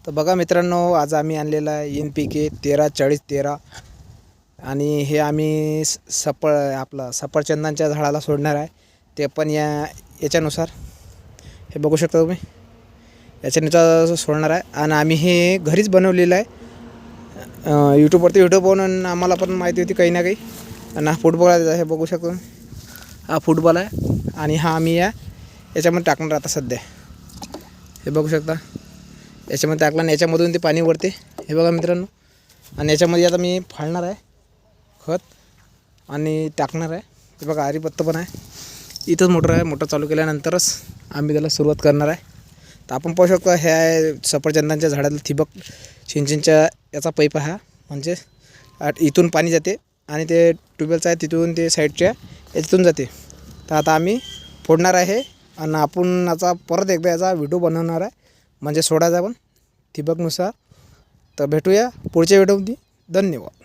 तर बघा मित्रांनो, आज आम्ही आणलेला आहे NPK 13-40-13 आणि हे आम्ही सफरचंदांच्या झाडाला सोडणार आहे. ते पण याच्यानुसार हे बघू शकता तुम्ही, याच्यानुसार सोडणार आहे. आणि आम्ही हे घरीच बनवलेलं आहे. यूट्यूबवरती व्हिडिओ पाहून आम्हाला पण माहिती होती काही ना काही. आणि हा फुटबॉल आहे, हे बघू शकतो. हा फुटबॉल आहे आणि हा आम्ही याच्यामध्ये टाकणार आता सध्या. हे बघू शकता, याच्यामध्ये टाकला आणि याच्यामधून ते पाणी वरते. हे बघा मित्रांनो, आणि याच्यामध्ये आता मी फाळणार आहे खत आणि टाकणार आहे. हे बघा आरीपत्ता पण आहे. इथंच मोटर आहे. मोटर चालू केल्यानंतरच आम्ही त्याला सुरुवात करणार आहे. तर आपण पाहू शकतो, हे आहे सफरचंदांच्या झाडाला ठिबक सिंचनच्या याचा पाईप आहे. म्हणजे इथून पाणी जाते आणि ते ट्यूबवेलचं आहे तिथून ते साईडच्या याच्यातून जाते. तर आता आम्ही फोडणार आहे आणि आपण याचा परत एकदा याचा व्हिडिओ बनवणार आहे, म्हणजे सोडायचा पण ठिबकनुसार. तर भेटूया पुढच्या व्हिडिओमध्ये. धन्यवाद.